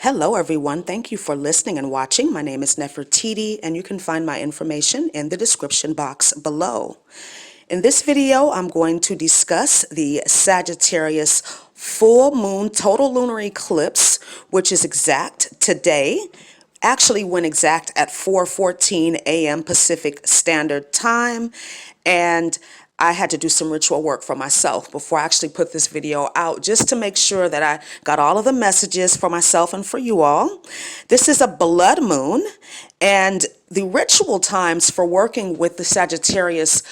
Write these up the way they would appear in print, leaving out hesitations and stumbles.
Hello everyone, thank you for listening and watching. My name is Nefertiti and you can find my information in the description box below. In this video, I'm going to discuss the Sagittarius Full Moon Total Lunar Eclipse, which is exact today. Actually went exact at 4:14 a.m. Pacific Standard Time, and I had to do some ritual work for myself before I actually put this video out, just to make sure that I got all of the messages for myself and for you all. This is a blood moon, and the ritual times for working with the Sagittarius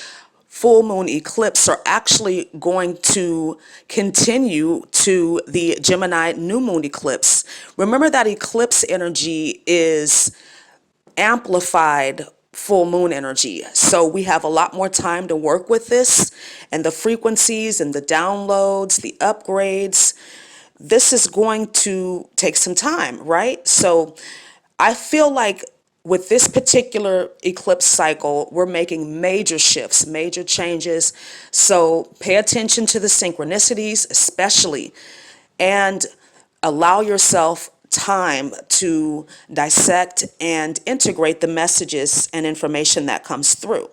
full moon eclipse are actually going to continue to the Gemini new moon eclipse. Remember that eclipse energy is amplified full moon energy. So we have a lot more time to work with this, and the frequencies and the downloads, the upgrades. This is going to take some time, right? So I feel like with this particular eclipse cycle, we're making major shifts, major changes. So pay attention to the synchronicities, especially, and allow yourself time to dissect and integrate the messages and information that comes through.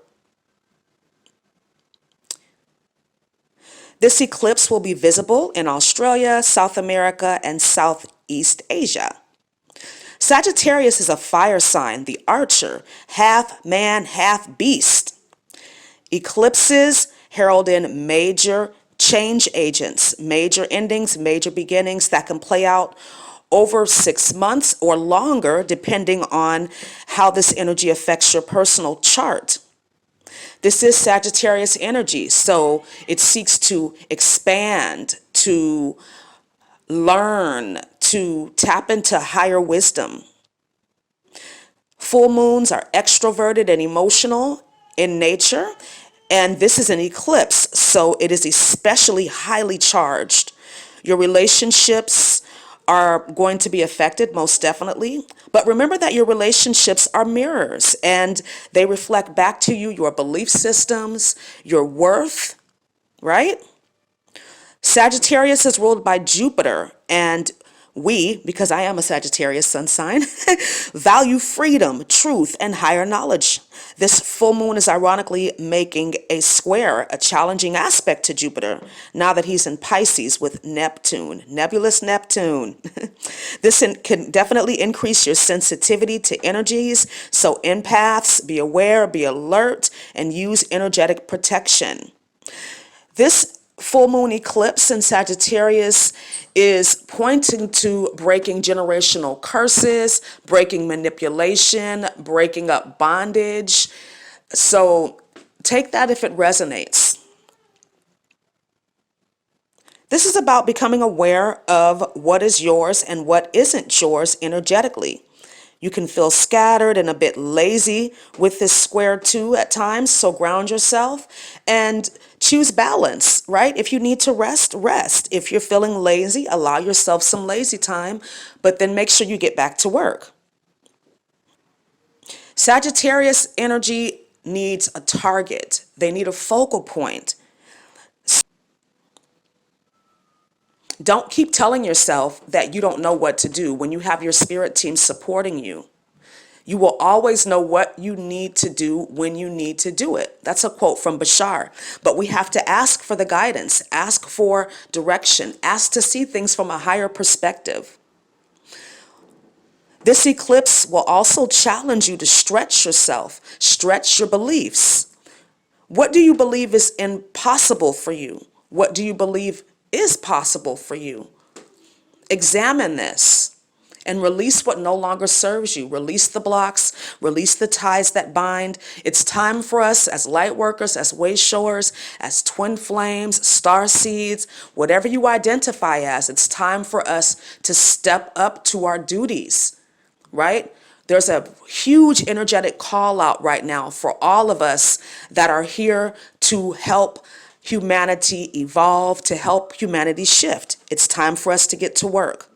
This eclipse will be visible in Australia, South America, and Southeast Asia. Sagittarius is a fire sign, the archer, half man, half beast. Eclipses herald in major change agents, major endings, major beginnings that can play out over 6 months or longer, depending on how this energy affects your personal chart. This is Sagittarius energy, so it seeks to expand, to learn, to tap into higher wisdom. Full moons are extroverted and emotional in nature, and this is an eclipse, so it is especially highly charged. Your relationships are going to be affected, most definitely. But remember that your relationships are mirrors, and they reflect back to you your belief systems, your worth, right? Sagittarius is ruled by Jupiter, and we, because I am a Sagittarius sun sign, value freedom, truth, and higher knowledge. This full moon is ironically making a square, a challenging aspect to Jupiter, now that he's in Pisces with Neptune, nebulous Neptune. This can definitely increase your sensitivity to energies, so empaths, be aware, be alert, and use energetic protection. This full moon eclipse in Sagittarius is pointing to breaking generational curses, breaking manipulation, breaking up bondage. So take that if it resonates. This is about becoming aware of what is yours and what isn't yours energetically. You can feel scattered and a bit lazy with this square too at times, so ground yourself and choose balance, right? If you need to rest, rest. If you're feeling lazy, allow yourself some lazy time, but then make sure you get back to work. Sagittarius energy needs a target. They need a focal point. Don't keep telling yourself that you don't know what to do when you have your spirit team supporting you. You will always know what you need to do when you need to do it. That's a quote from Bashar. But we have to ask for the guidance, ask for direction, ask to see things from a higher perspective. This eclipse will also challenge you to stretch yourself, stretch your beliefs. What do you believe is impossible for you? What do you believe is possible for you? Examine this and release what no longer serves you. Release the blocks, release the ties that bind. It's time for us as light workers, as way showers, as twin flames, star seeds, whatever you identify as, it's time for us to step up to our duties, right? There's a huge energetic call out right now for all of us that are here to help humanity evolve, to help humanity shift. It's time for us to get to work.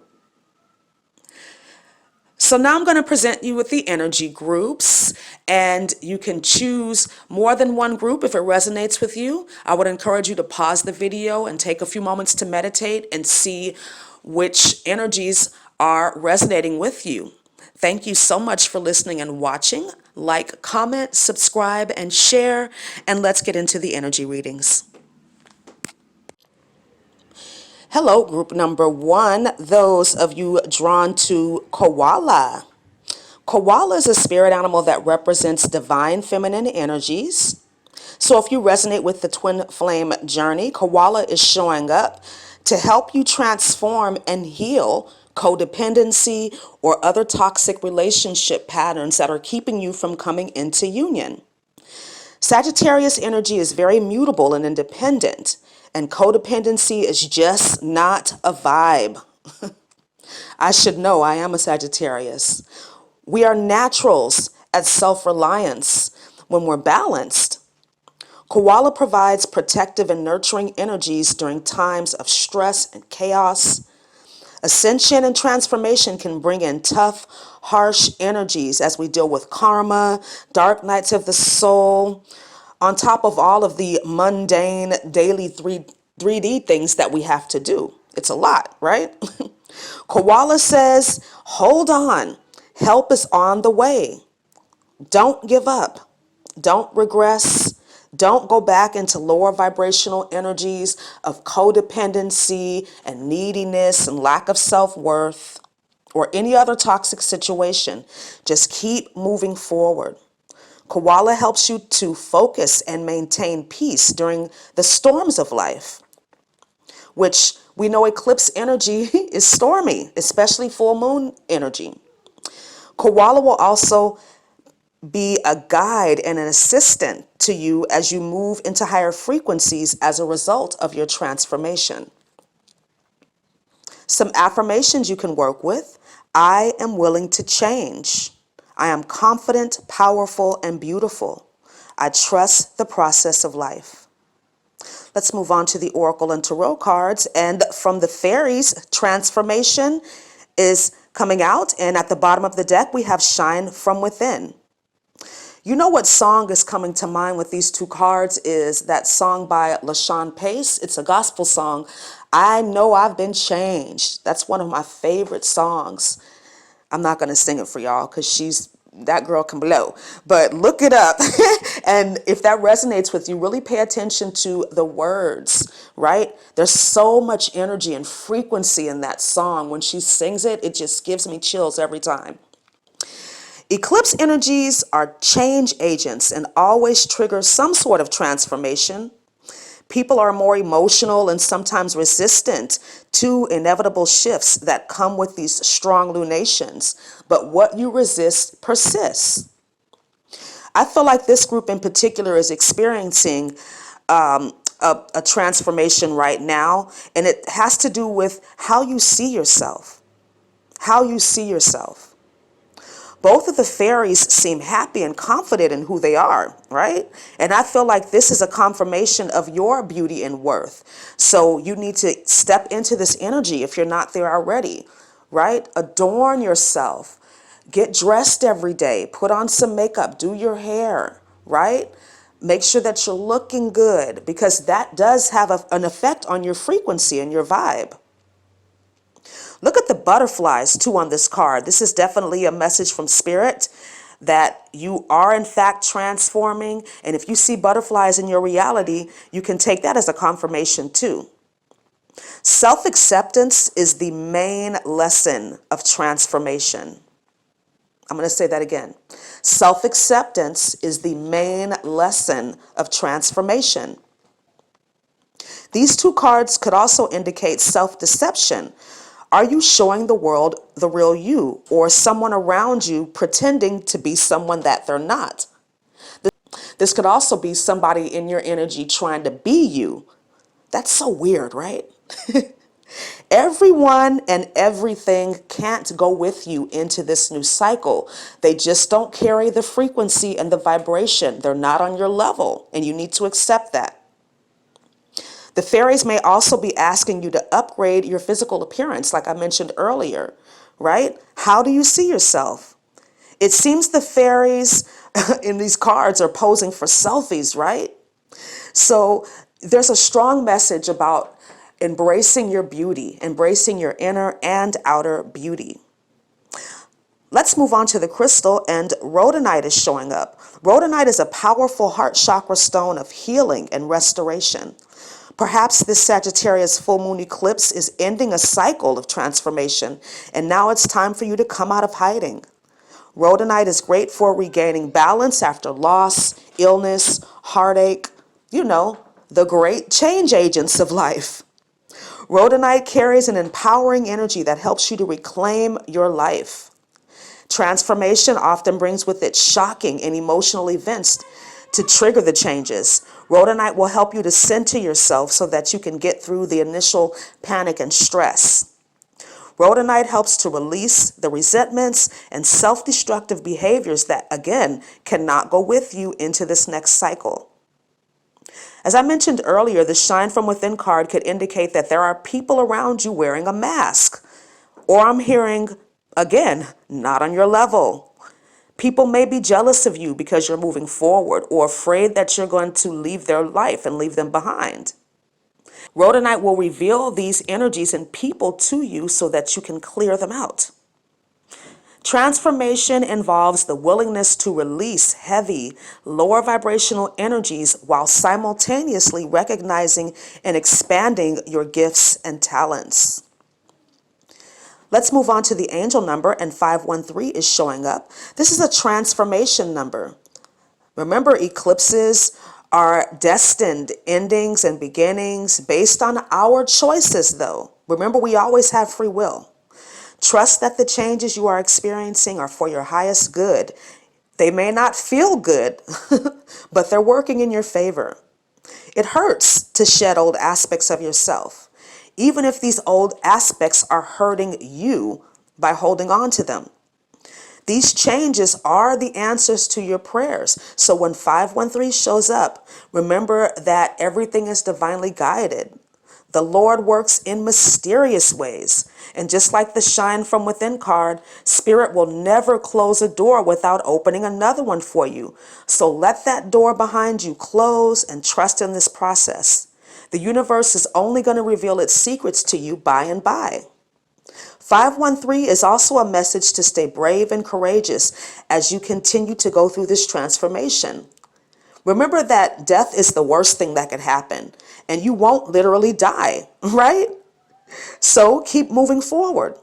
So now I'm going to present you with the energy groups, and you can choose more than one group if it resonates with you. I would encourage you to pause the video and take a few moments to meditate and see which energies are resonating with you. Thank you so much for listening and watching. Like, comment, subscribe, and share, and let's get into the energy readings. Hello, group number one, those of you drawn to Koala. Koala is a spirit animal that represents divine feminine energies. So if you resonate with the twin flame journey, Koala is showing up to help you transform and heal codependency or other toxic relationship patterns that are keeping you from coming into union. Sagittarius energy is very mutable and independent, and codependency is just not a vibe. I should know, I am a Sagittarius. We are naturals at self-reliance when we're balanced. Koala provides protective and nurturing energies during times of stress and chaos. Ascension and transformation can bring in tough, harsh energies as we deal with karma, dark nights of the soul, on top of all of the mundane daily 3D things that we have to do. It's a lot, right? Koala says, hold on, help is on the way. Don't give up. Don't regress. Don't go back into lower vibrational energies of codependency and neediness and lack of self-worth or any other toxic situation. Just keep moving forward. Koala helps you to focus and maintain peace during the storms of life, which we know eclipse energy is stormy, especially full moon energy. Koala will also be a guide and an assistant to you as you move into higher frequencies as a result of your transformation. Some affirmations you can work with. I am willing to change. I am confident, powerful, and beautiful. I trust the process of life. Let's move on to the Oracle and Tarot cards. And from the fairies, transformation is coming out. And at the bottom of the deck, we have shine from within. You know what song is coming to mind with these two cards is that song by LaShawn Pace. It's a gospel song. I know I've been changed. That's one of my favorite songs. I'm not going to sing it for y'all because that girl can blow. But look it up. And if that resonates with you, really pay attention to the words, right? There's so much energy and frequency in that song. When she sings it, it just gives me chills every time. Eclipse energies are change agents and always trigger some sort of transformation. People are more emotional and sometimes resistant to inevitable shifts that come with these strong lunations. But what you resist persists. I feel like this group in particular is experiencing a transformation right now, and it has to do with how you see yourself. How you see yourself. Both of the fairies seem happy and confident in who they are, right? And I feel like this is a confirmation of your beauty and worth. So you need to step into this energy if you're not there already, right? Adorn yourself. Get dressed every day. Put on some makeup. Do your hair, right? Make sure that you're looking good because that does have an effect on your frequency and your vibe. Look at the butterflies too on this card. This is definitely a message from Spirit that you are in fact transforming. And if you see butterflies in your reality, you can take that as a confirmation too. Self-acceptance is the main lesson of transformation. I'm going to say that again. Self-acceptance is the main lesson of transformation. These two cards could also indicate self-deception. Are you showing the world the real you or someone around you pretending to be someone that they're not? This could also be somebody in your energy trying to be you. That's so weird, right? Everyone and everything can't go with you into this new cycle. They just don't carry the frequency and the vibration. They're not on your level, and you need to accept that. The fairies may also be asking you to upgrade your physical appearance, like I mentioned earlier, right? How do you see yourself? It seems the fairies in these cards are posing for selfies, right? So there's a strong message about, embracing your beauty, embracing your inner and outer beauty. Let's move on to the crystal, and rhodonite is showing up. Rhodonite is a powerful heart chakra stone of healing and restoration. Perhaps this Sagittarius full moon eclipse is ending a cycle of transformation, and now it's time for you to come out of hiding. Rhodonite is great for regaining balance after loss, illness, heartache, the great change agents of life. Rhodonite carries an empowering energy that helps you to reclaim your life. Transformation often brings with it shocking and emotional events to trigger the changes. Rhodonite will help you to center yourself so that you can get through the initial panic and stress. Rhodonite helps to release the resentments and self-destructive behaviors that, again, cannot go with you into this next cycle. As I mentioned earlier, the Shine From Within card could indicate that there are people around you wearing a mask. Or I'm hearing, again, not on your level. People may be jealous of you because you're moving forward, or afraid that you're going to leave their life and leave them behind. Rhodonite will reveal these energies and people to you so that you can clear them out. Transformation involves the willingness to release heavy, lower vibrational energies while simultaneously recognizing and expanding your gifts and talents. Let's move on to the angel number, and 513 is showing up. This is a transformation number. Remember, eclipses are destined endings and beginnings based on our choices, though. Remember, we always have free will. Trust that the changes you are experiencing are for your highest good. They may not feel good, but they're working in your favor. It hurts to shed old aspects of yourself, even if these old aspects are hurting you by holding on to them. These changes are the answers to your prayers. So when 513 shows up, remember that everything is divinely guided. The Lord works in mysterious ways. And just like the Shine From Within card, Spirit will never close a door without opening another one for you. So let that door behind you close and trust in this process. The universe is only going to reveal its secrets to you by and by. 513 is also a message to stay brave and courageous as you continue to go through this transformation. Remember that death is the worst thing that could happen, and you won't literally die, right? So keep moving forward.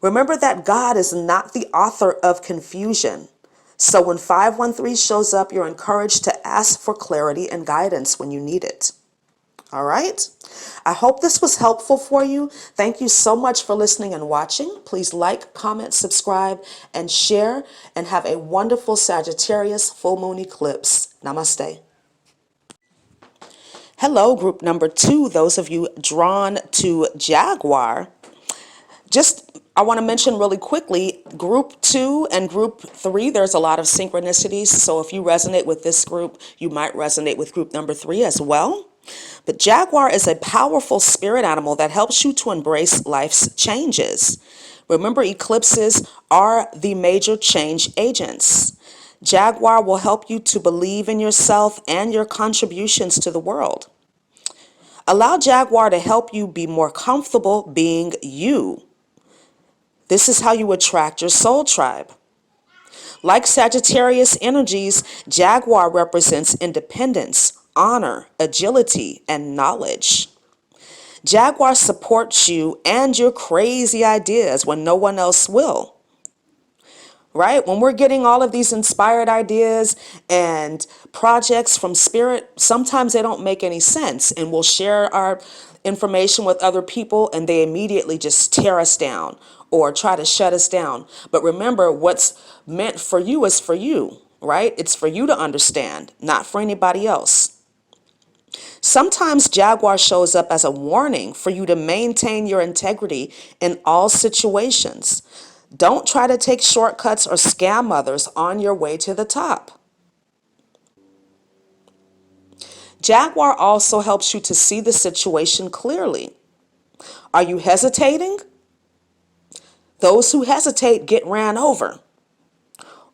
Remember that God is not the author of confusion. So when 513 shows up, you're encouraged to ask for clarity and guidance when you need it. All right? I hope this was helpful for you. Thank you so much for listening and watching. Please like, comment, subscribe, and share, and have a wonderful Sagittarius full moon eclipse. Namaste. Hello, group number 2, those of you drawn to Jaguar. I want to mention really quickly, group 2 and group 3, there's a lot of synchronicities. So if you resonate with this group, you might resonate with group number 3 as well. But Jaguar is a powerful spirit animal that helps you to embrace life's changes. Remember, eclipses are the major change agents. Jaguar will help you to believe in yourself and your contributions to the world. Allow Jaguar to help you be more comfortable being you. This is how you attract your soul tribe. Like Sagittarius energies, Jaguar represents independence, honor, agility, and knowledge. Jaguar supports you and your crazy ideas when no one else will. Right? When we're getting all of these inspired ideas and projects from Spirit, sometimes they don't make any sense, and we'll share our information with other people and they immediately just tear us down or try to shut us down. But remember, what's meant for you is for you, right? It's for you to understand, not for anybody else. Sometimes Jaguar shows up as a warning for you to maintain your integrity in all situations. Don't try to take shortcuts or scam others on your way to the top. Jaguar also helps you to see the situation clearly. Are you hesitating? Those who hesitate get ran over.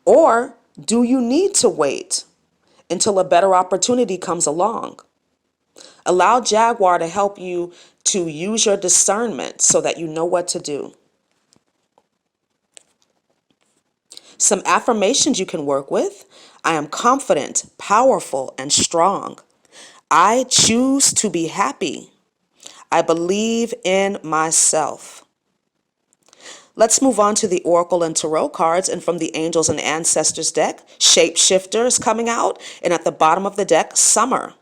Or do you need to wait until a better opportunity comes along? Allow Jaguar to help you to use your discernment so that you know what to do. Some affirmations you can work with. I am confident, powerful, and strong. I choose to be happy. I believe in myself. Let's move on to the Oracle and Tarot cards, and from the Angels and Ancestors deck, Shapeshifter is coming out, and at the bottom of the deck, Summer.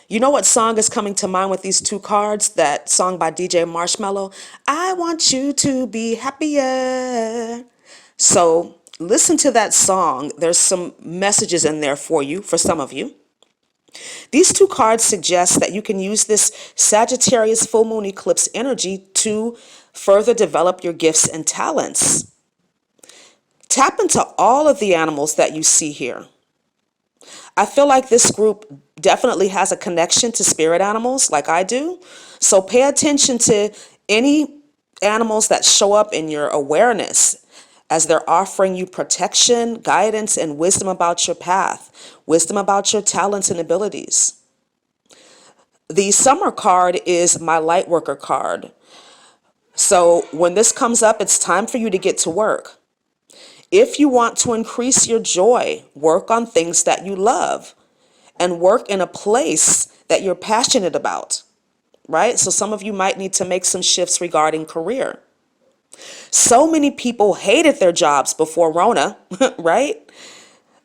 You know what song is coming to mind with these two cards? That song by DJ Marshmello, I Want You to Be Happier. So listen to that song. There's some messages in there for you, for some of you. These two cards suggest that you can use this Sagittarius Full Moon Eclipse energy to further develop your gifts and talents. Tap into all of the animals that you see here. I feel like this group definitely has a connection to spirit animals like I do. So pay attention to any animals that show up in your awareness as they're offering you protection, guidance, and wisdom about your path, wisdom about your talents and abilities. The Summer card is my light worker card. So when this comes up, it's time for you to get to work. If you want to increase your joy, work on things that you love and work in a place that you're passionate about, right? So some of you might need to make some shifts regarding career. So many people hated their jobs before Rona, right?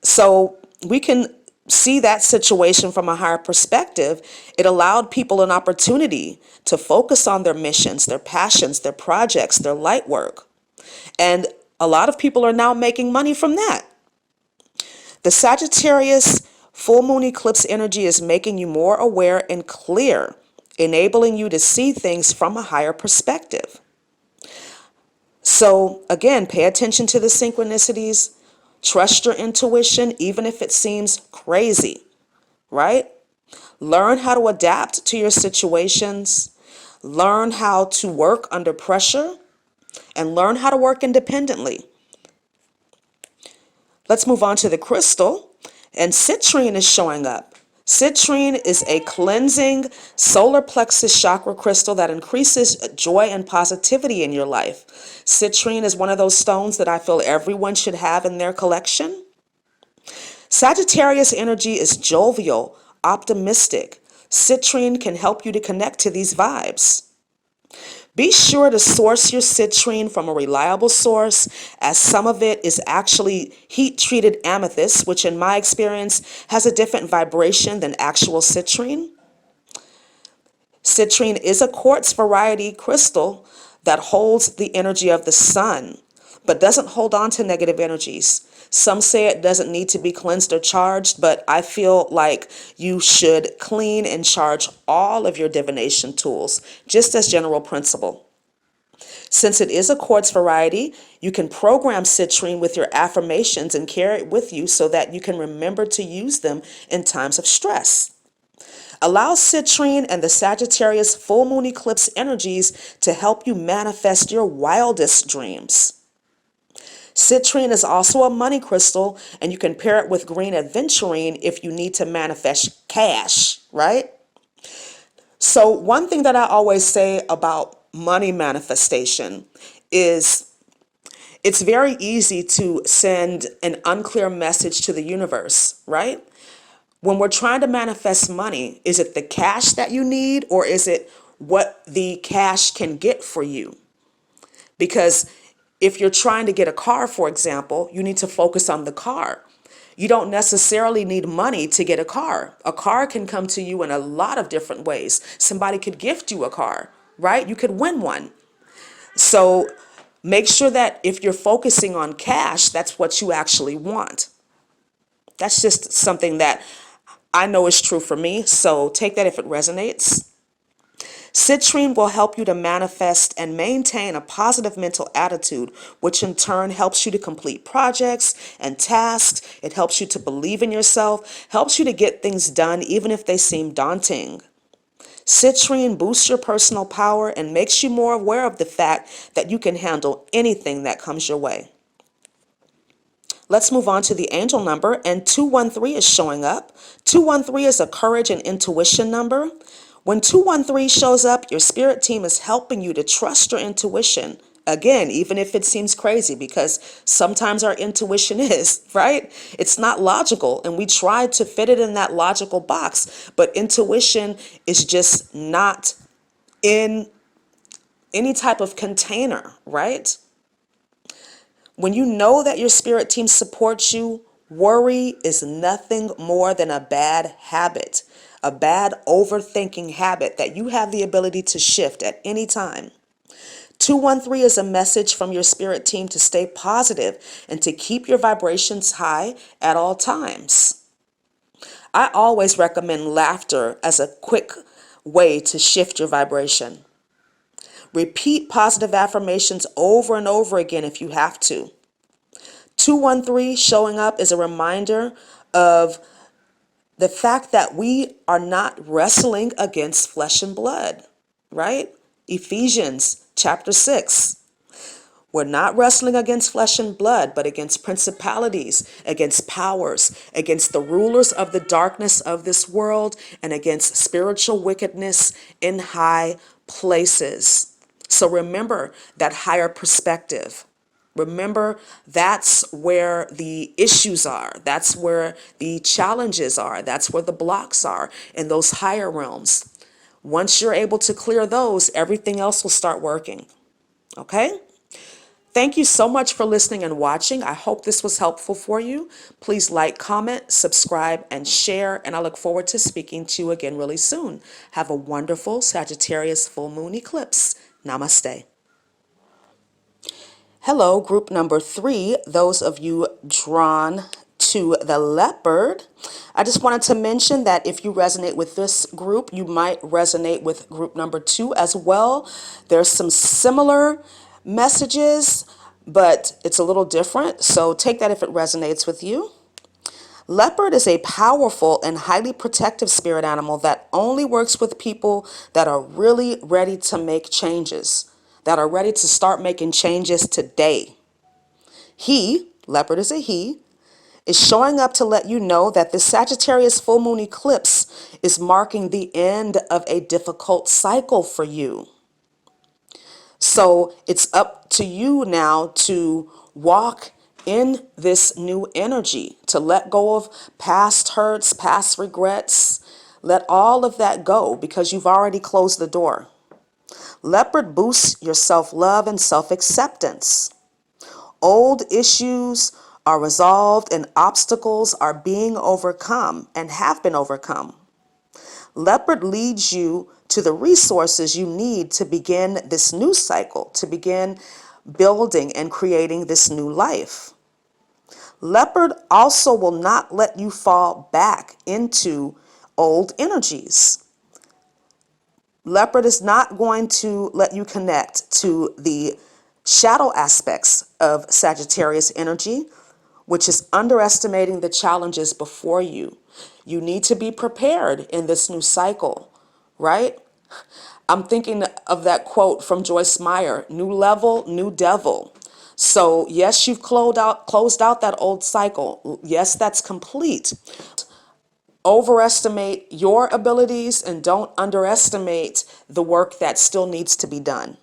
So we can see that situation from a higher perspective. It allowed people an opportunity to focus on their missions, their passions, their projects, their light work. And a lot of people are now making money from that. The Sagittarius full moon eclipse energy is making you more aware and clear, enabling you to see things from a higher perspective. So again, pay attention to the synchronicities. Trust your intuition, even if it seems crazy, right? Learn how to adapt to your situations. Learn how to work under pressure and learn how to work independently. Let's move on to the crystal, and citrine is showing up. Citrine is a cleansing solar plexus chakra crystal that increases joy and positivity in your life. Citrine is one of those stones that I feel everyone should have in their collection. Sagittarius energy is jovial, optimistic. Citrine can help you to connect to these vibes. Be sure to source your citrine from a reliable source, as some of it is actually heat-treated amethyst, which in my experience has a different vibration than actual citrine. Citrine is a quartz variety crystal that holds the energy of the sun, but doesn't hold on to negative energies. Some say it doesn't need to be cleansed or charged, but I feel like you should clean and charge all of your divination tools, just as general principle. Since it is a quartz variety, you can program citrine with your affirmations and carry it with you so that you can remember to use them in times of stress. Allow citrine and the Sagittarius full moon eclipse energies to help you manifest your wildest dreams. Citrine is also a money crystal, and you can pair it with green aventurine if you need to manifest cash, right? So one thing that I always say about money manifestation is it's very easy to send an unclear message to the universe, right? When we're trying to manifest money, is it the cash that you need, or is it what the cash can get for you? Because if you're trying to get a car, for example, you need to focus on the car. You don't necessarily need money to get a car. A car can come to you in a lot of different ways. Somebody could gift you a car, right? You could win one. So make sure that if you're focusing on cash, that's what you actually want. That's just something that I know is true for me, so take that if it resonates. Citrine will help you to manifest and maintain a positive mental attitude, which in turn helps you to complete projects and tasks. It helps you to believe in yourself, helps you to get things done even if they seem daunting. Citrine boosts your personal power and makes you more aware of the fact that you can handle anything that comes your way. Let's move on to the angel number, and 213 is showing up. 213 is a courage and intuition number. When 213 shows up, your spirit team is helping you to trust your intuition. Again, even if it seems crazy, because sometimes our intuition is, right? It's not logical, and we try to fit it in that logical box, but intuition is just not in any type of container, right? When you know that your spirit team supports you, worry is nothing more than a bad habit, a bad overthinking habit that you have the ability to shift at any time. 213 is a message from your spirit team to stay positive and to keep your vibrations high at all times. I always recommend laughter as a quick way to shift your vibration. Repeat positive affirmations over and over again if you have to. 213 showing up is a reminder of the fact that we are not wrestling against flesh and blood, right? Ephesians chapter 6. We're not wrestling against flesh and blood, but against principalities, against powers, against the rulers of the darkness of this world, and against spiritual wickedness in high places. So remember that higher perspective. Remember, that's where the issues are. That's where the challenges are. That's where the blocks are in those higher realms. Once you're able to clear those, everything else will start working. Okay? Thank you so much for listening and watching. I hope this was helpful for you. Please like, comment, subscribe, and share. And I look forward to speaking to you again really soon. Have a wonderful Sagittarius Full Moon Eclipse. Namaste. Hello, group number 3, those of you drawn to the leopard. I just wanted to mention that if you resonate with this group, you might resonate with group number 2 as well. There's some similar messages, but it's a little different. So take that if it resonates with you. Leopard is a powerful and highly protective spirit animal that only works with people that are really ready to make changes, that are ready to start making changes today. Leopard is a he, is showing up to let you know that the Sagittarius full moon eclipse is marking the end of a difficult cycle for you. So it's up to you now to walk in this new energy, to let go of past hurts, past regrets. Let all of that go because you've already closed the door. Leopard boosts your self-love and self-acceptance. Old issues are resolved and obstacles are being overcome and have been overcome. Leopard leads you to the resources you need to begin this new cycle, to begin building and creating this new life. Leopard also will not let you fall back into old energies. Leopard is not going to let you connect to the shadow aspects of Sagittarius energy, which is underestimating the challenges before you. You need to be prepared in this new cycle, right? I'm thinking of that quote from Joyce Meyer, new level, new devil. So yes, you've closed out that old cycle. Yes, that's complete. Overestimate your abilities and don't underestimate the work that still needs to be done.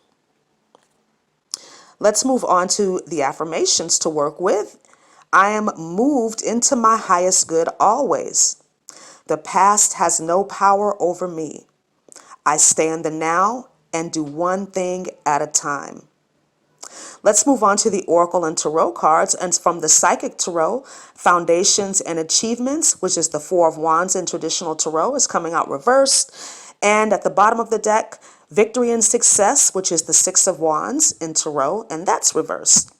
Let's move on to the affirmations to work with. I am moved into my highest good always. The past has no power over me. I stay in the now and do one thing at a time. Let's move on to the Oracle and Tarot cards. And from the Psychic Tarot, Foundations and Achievements, which is the Four of Wands in traditional Tarot, is coming out reversed. And at the bottom of the deck, Victory and Success, which is the Six of Wands in Tarot, and that's reversed.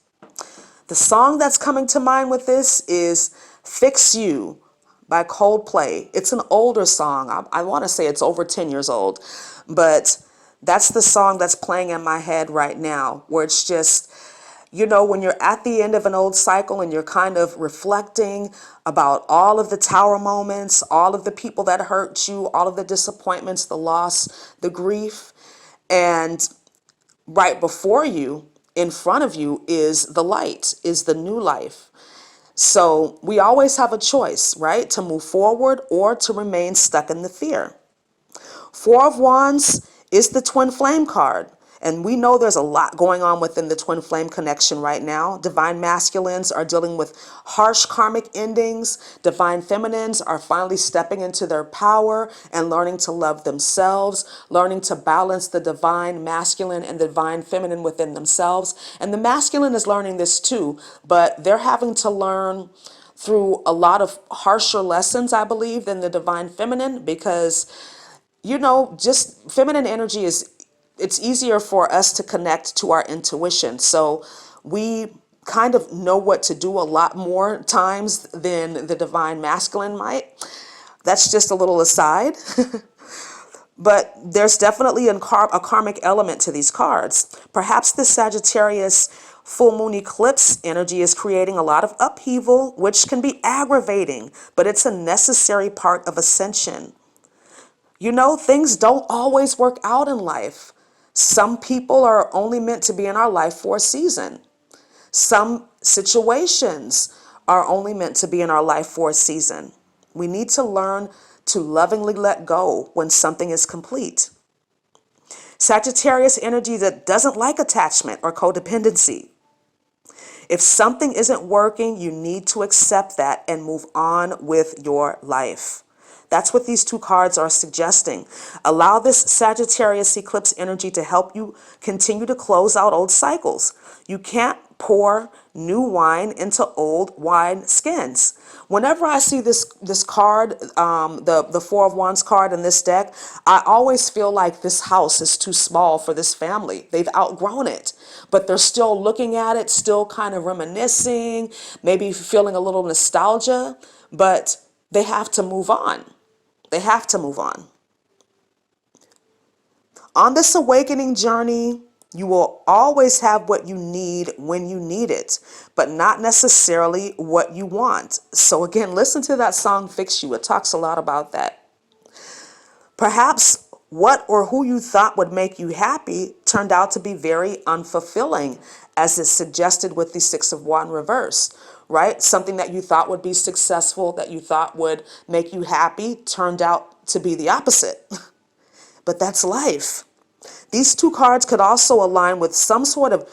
The song that's coming to mind with this is Fix You by Coldplay. It's an older song. I want to say it's over 10 years old, but that's the song that's playing in my head right now, where it's just, when you're at the end of an old cycle and you're kind of reflecting about all of the tower moments, all of the people that hurt you, all of the disappointments, the loss, the grief, and right before you, in front of you, is the light, is the new life. So we always have a choice, right? To move forward or to remain stuck in the fear. Four of Wands is the twin flame card. And we know there's a lot going on within the twin flame connection right now. Divine masculines are dealing with harsh karmic endings. Divine feminines are finally stepping into their power and learning to love themselves, learning to balance the divine masculine and the divine feminine within themselves. And the masculine is learning this too, but they're having to learn through a lot of harsher lessons, I believe, than the divine feminine, because just feminine energy it's easier for us to connect to our intuition. So we kind of know what to do a lot more times than the divine masculine might. That's just a little aside. But there's definitely a karmic element to these cards. Perhaps the Sagittarius full moon eclipse energy is creating a lot of upheaval, which can be aggravating, but it's a necessary part of ascension. Things don't always work out in life. Some people are only meant to be in our life for a season. Some situations are only meant to be in our life for a season. We need to learn to lovingly let go when something is complete. Sagittarius energy that doesn't like attachment or codependency. If something isn't working, you need to accept that and move on with your life. That's what these two cards are suggesting. Allow this Sagittarius eclipse energy to help you continue to close out old cycles. You can't pour new wine into old wine skins. Whenever I see this card, the Four of Wands card in this deck, I always feel like this house is too small for this family. They've outgrown it, but they're still looking at it, still kind of reminiscing, maybe feeling a little nostalgia, but they have to move on. They have to move on. On this awakening journey, you will always have what you need when you need it, but not necessarily what you want. So again, listen to that song, Fix You. It talks a lot about that. Perhaps what or who you thought would make you happy turned out to be very unfulfilling, as is suggested with the Six of Wands reverse, right? Something that you thought would be successful, that you thought would make you happy, turned out to be the opposite. But that's life. These two cards could also align with some sort of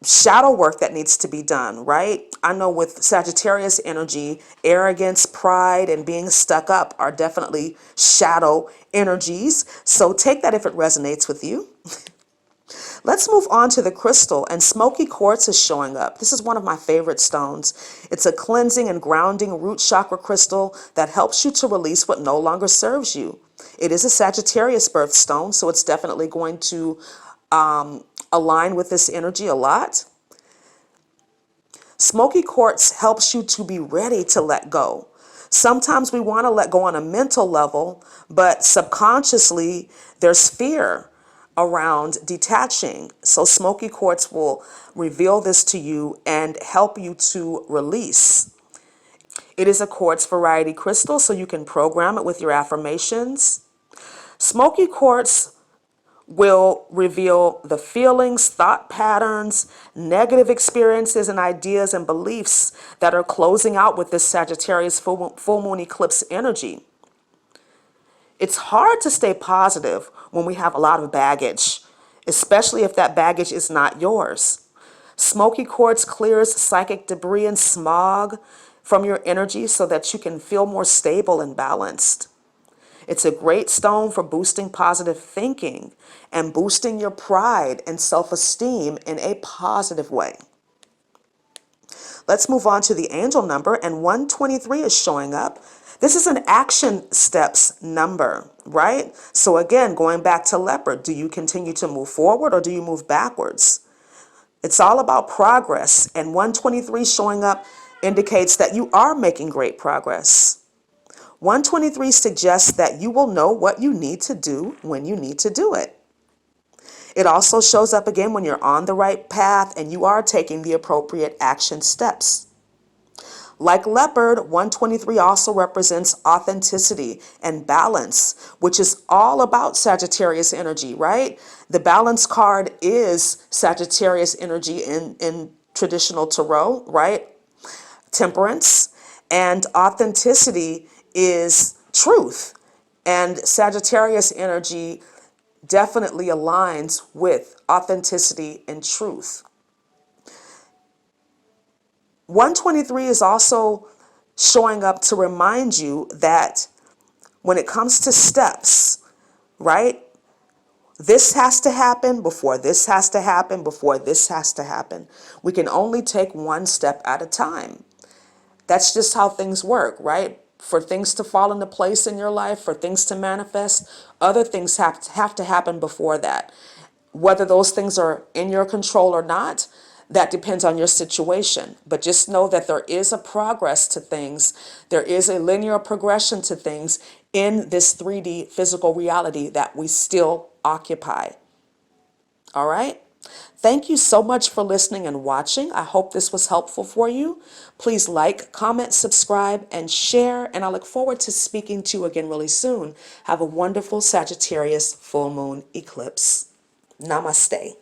shadow work that needs to be done, right? I know with Sagittarius energy, arrogance, pride, and being stuck up are definitely shadow energies. So take that if it resonates with you. Let's move on to the crystal, and smoky quartz is showing up. This is one of my favorite stones. It's a cleansing and grounding root chakra crystal that helps you to release what no longer serves you. It is a Sagittarius birthstone, so it's definitely going to align with this energy a lot. Smoky quartz helps you to be ready to let go. Sometimes we want to let go on a mental level, but subconsciously there's fear around detaching. So smoky quartz will reveal this to you and help you to release. It is a quartz variety crystal, so you can program it with your affirmations. Smoky quartz will reveal the feelings, thought patterns, negative experiences, and ideas and beliefs that are closing out with this Sagittarius full moon eclipse energy. It's hard to stay positive when we have a lot of baggage, especially if that baggage is not yours. Smoky quartz clears psychic debris and smog from your energy so that you can feel more stable and balanced. It's a great stone for boosting positive thinking and boosting your pride and self-esteem in a positive way. Let's move on to the angel number, and 123 is showing up. This is an action steps number, right? So again, going back to leopard, do you continue to move forward or do you move backwards? It's all about progress, and 123 showing up indicates that you are making great progress. 123 suggests that you will know what you need to do when you need to do it. It also shows up again when you're on the right path and you are taking the appropriate action steps. Like leopard, 123 also represents authenticity and balance, which is all about Sagittarius energy, right? The balance card is Sagittarius energy in traditional tarot, right? Temperance. And authenticity is truth. And Sagittarius energy definitely aligns with authenticity and truth. 123 is also showing up to remind you that when it comes to steps, right? This has to happen before this has to happen before this has to happen. We can only take one step at a time. That's just how things work, right? For things to fall into place in your life, for things to manifest, other things have to happen before that. Whether those things are in your control or not, that depends on your situation. But just know that there is a progress to things. There is a linear progression to things in this 3D physical reality that we still occupy. All right? Thank you so much for listening and watching. I hope this was helpful for you. Please like, comment, subscribe, and share. And I look forward to speaking to you again really soon. Have a wonderful Sagittarius full moon eclipse. Namaste.